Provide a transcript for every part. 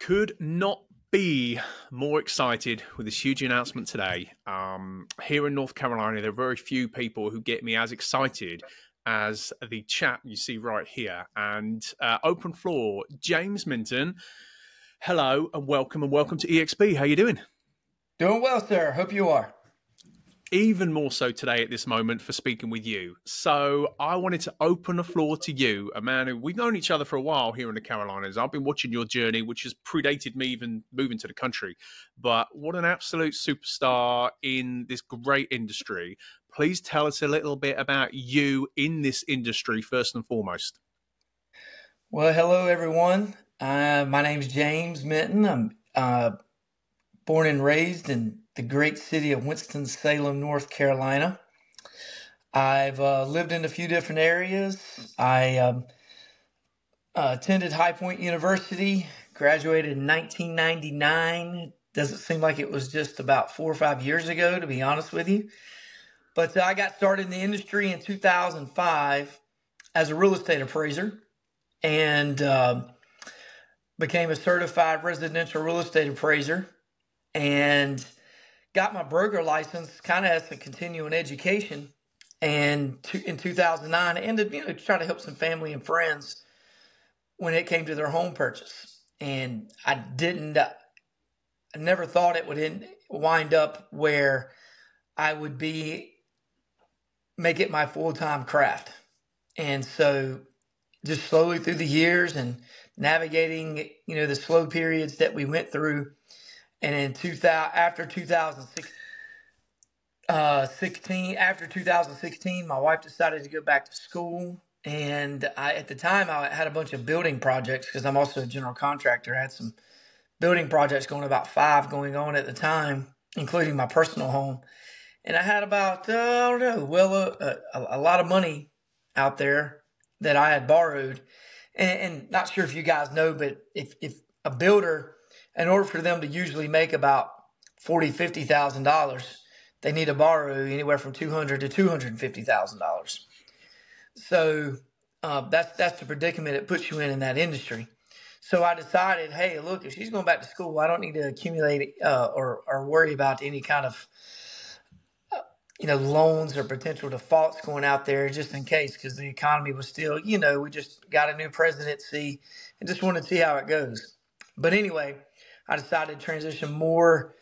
Could not be more excited with this huge announcement today. Here in North Carolina, there are very few people who get me as excited as the chap you see right here. And open floor, James Minton. Hello and welcome to eXp. How you doing? Doing well, sir. Hope you are. Even more so today at this moment for speaking with you. So I wanted to open the floor to you, a man who we've known each other for a while here in the Carolinas. I've been watching your journey, which has predated me even moving to the country. But what an absolute superstar in this great industry. Please tell us a little bit about you in this industry, first and foremost. Well, hello, everyone. My name is James Minton. I'm born and raised in the great city of Winston-Salem, North Carolina. I've lived in a few different areas. I attended High Point University, graduated in 1999. Doesn't seem like it was just about 4 or 5 years ago, to be honest with you. But I got started in the industry in 2005 as a real estate appraiser and became a certified residential real estate appraiser and got my broker license kind of as a continuing education. And in 2009, I ended up, trying to help some family and friends when it came to their home purchase. And I never thought it would wind up where I would make it my full-time craft. And so just slowly through the years and navigating, the slow periods that we went through. And after 2016, my wife decided to go back to school. And at the time, I had a bunch of building projects because I'm also a general contractor. I had some building projects about 5 going on at the time, including my personal home. And I had about, a lot of money out there that I had borrowed. And not sure if you guys know, but if a builder, in order for them to usually make about $40,000, $50,000, they need to borrow anywhere from $200,000 to $250,000. So that's the predicament it puts you in that industry. So I decided, hey, look, if she's going back to school, I don't need to accumulate or worry about any kind of loans or potential defaults going out there just in case, because the economy was still, we just got a new presidency and just wanted to see how it goes. But anyway, I decided to transition more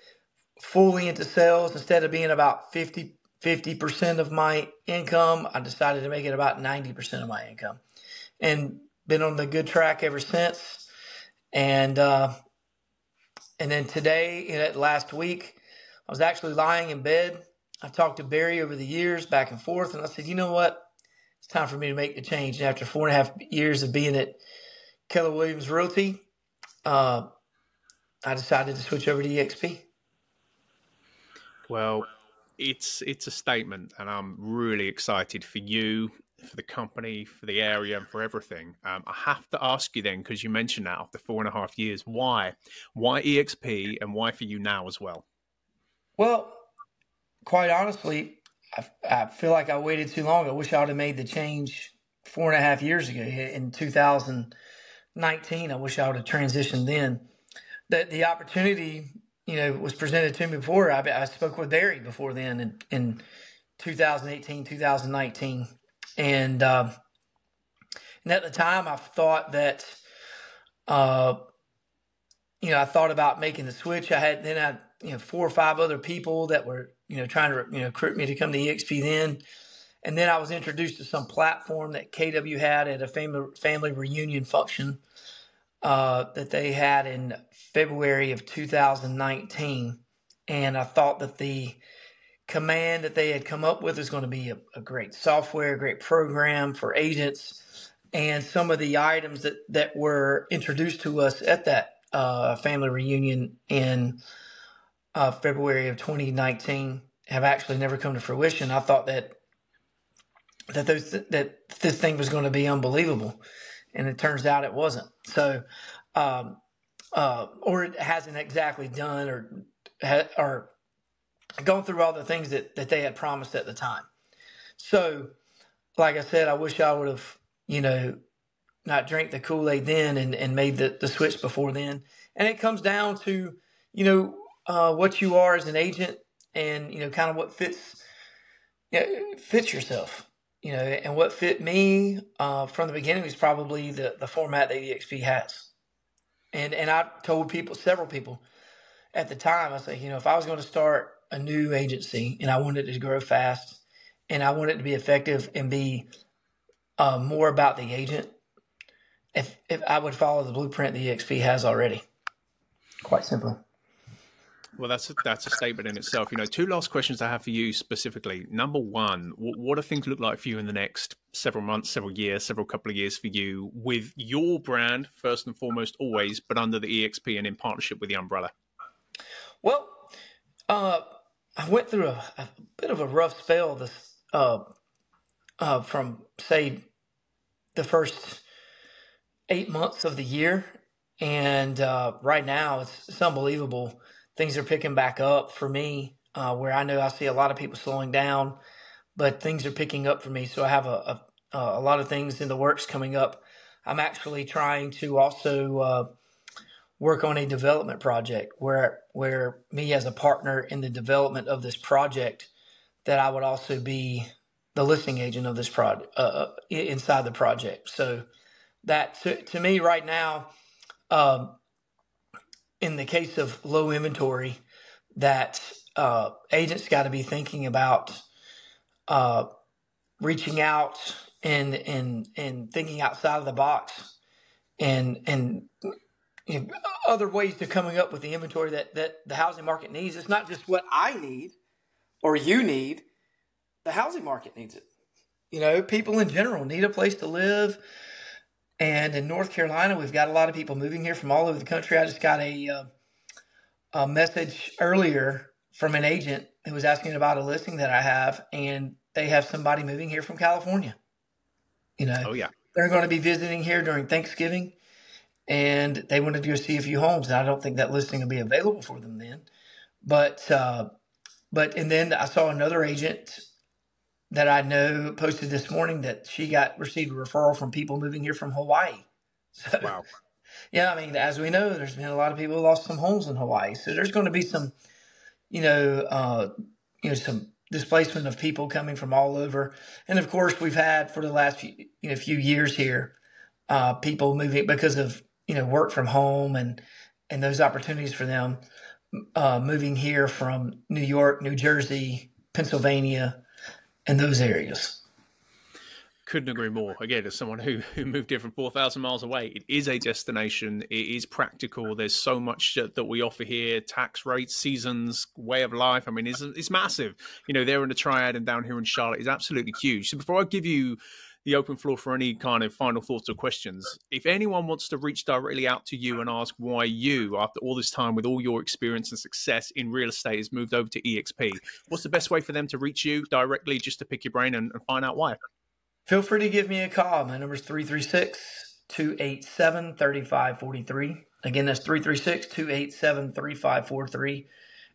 fully into sales. Instead of being about 50% of my income, I decided to make it about 90% of my income, and been on the good track ever since. And then today, last week, I was actually lying in bed. I've talked to Barry over the years back and forth, and I said, you know what? It's time for me to make the change. And after 4.5 years of being at Keller Williams Realty, I decided to switch over to eXp. Well, it's a statement, and I'm really excited for you, for the company, for the area, and for everything. I have to ask you then, because you mentioned that after 4.5 years, why eXp, and why for you now as well? Well, quite honestly, I feel like I waited too long. I wish I would have made the change 4.5 years ago in 2019. I wish I would have transitioned then. The opportunity, was presented to me before. I spoke with Barry before then in 2018, 2019. And at the time I thought that, I thought about making the switch. I had 4 or 5 other people that were, trying to, recruit me to come to eXp then. And then I was introduced to some platform that KW had at a family reunion function that they had in February of 2019. And I thought that the command that they had come up with was going to be a great software, a great program for agents. And some of the items that were introduced to us at that family reunion in February of 2019 have actually never come to fruition. I thought that this thing was going to be unbelievable, and it turns out it wasn't. So, or it hasn't exactly done or gone through all the things that they had promised at the time. So, like I said, I wish I would have, not drank the Kool-Aid then and made the switch before then. And it comes down to, what you are as an agent and, kind of what fits yourself, and what fit me from the beginning was probably the format that eXp has. And I told several people at the time, I said, if I was going to start a new agency and I wanted it to grow fast and I wanted it to be effective and be more about the agent, if I would follow the blueprint the eXp has already, quite simply. Well, that's a statement in itself. Two last questions I have for you specifically. Number one, what do things look like for you in the next several months, several years, several couple of years for you with your brand, first and foremost, always, but under the eXp and in partnership with the umbrella? Well, I went through a bit of a rough spell this from, say, the first 8 months of the year. And right now, it's unbelievable. Things are picking back up for me, where I know I see a lot of people slowing down, but things are picking up for me. So I have a lot of things in the works coming up. I'm actually trying to also work on a development project where me as a partner in the development of this project, that I would also be the listing agent of this project inside the project. So that to me right now, in the case of low inventory, that agents got to be thinking about reaching out and thinking outside of the box and other ways to coming up with the inventory that the housing market needs. It's not just what I need or you need. The housing market needs it. People in general need a place to live. And in North Carolina, we've got a lot of people moving here from all over the country. I just got a message earlier from an agent who was asking about a listing that I have, and they have somebody moving here from California. Oh yeah, they're going to be visiting here during Thanksgiving, and they wanted to go see a few homes. And I don't think that listing will be available for them then. But and then I saw another agent that I know posted this morning that she received a referral from people moving here from Hawaii. So, wow. Yeah, I mean, as we know, there's been a lot of people who lost some homes in Hawaii. So there's going to be some, some displacement of people coming from all over. And of course, we've had for the last few years here, people moving because of work from home and those opportunities for them, moving here from New York, New Jersey, Pennsylvania, and those areas. Couldn't agree more. Again, as someone who moved here from 4,000 miles away, it is a destination. It is practical. There's so much that we offer here: tax rates, seasons, way of life. I mean, it's massive. There in the Triad and down here in Charlotte is absolutely huge. So before I give you the open floor for any kind of final thoughts or questions, if anyone wants to reach directly out to you and ask why you, after all this time with all your experience and success in real estate, has moved over to eXp, what's the best way for them to reach you directly, just to pick your brain and find out why? Feel free to give me a call. My number is 336-287-3543. Again, that's 336-287-3543.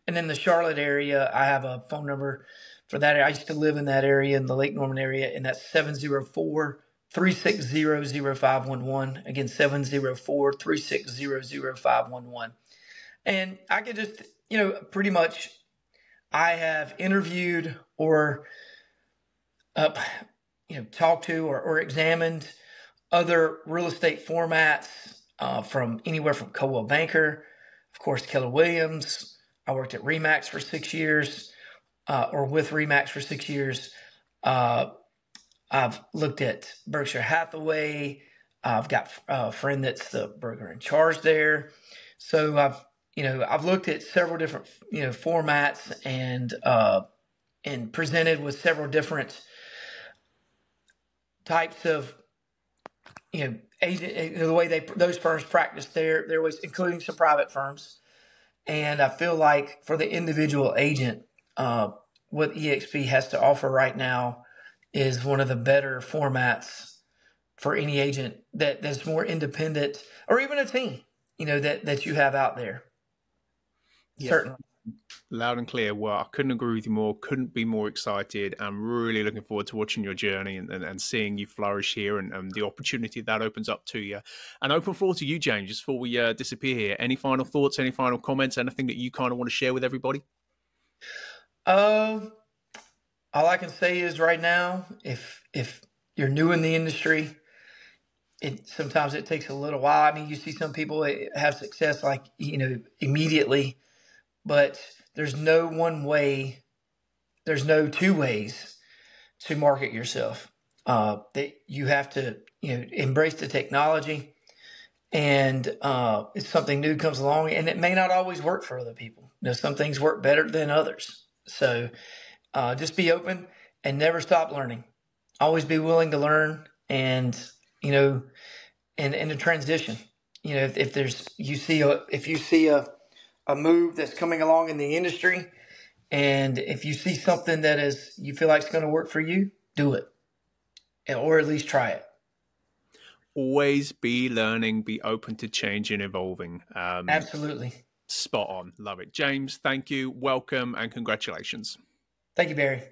And in the Charlotte area, I have a phone number for that. I used to live in that area, in the Lake Norman area, and that's 704-360-0511. Again, 704-360-0511. And I could just, pretty much, I have interviewed or talked to or examined other real estate formats from anywhere from Coldwell Banker, of course, Keller Williams. I worked at Remax for 6 years, or with Remax for 6 years. I've looked at Berkshire Hathaway. I've got a friend that's the broker in charge there. So I've looked at several different formats and presented with several different types of agent, the way those firms practice their ways, including some private firms. And I feel like for the individual agent, what eXp has to offer right now is one of the better formats for any agent that's more independent, or even a team, that you have out there. Yeah. Certainly. Loud and clear. Well, I couldn't agree with you more. Couldn't be more excited. I'm really looking forward to watching your journey and seeing you flourish here and the opportunity that opens up to you. An open floor to you, James, just before we disappear here. Any final thoughts, any final comments, anything that you kind of want to share with everybody? All I can say is right now, if you're new in the industry, sometimes it takes a little while. I mean, you see some people have success like immediately, but there's no one way. There's no two ways to market yourself. That you have to embrace the technology, and if something new comes along, and it may not always work for other people. Some things work better than others. So just be open and never stop learning. Always be willing to learn, and and in a transition. If you see a move that's coming along in the industry, and if you see something that you feel like it's going to work for you, do it, or at least try it. Always be learning, be open to change and evolving. Absolutely. Spot on. Love it. James, thank you. Welcome and congratulations. Thank you, Barry.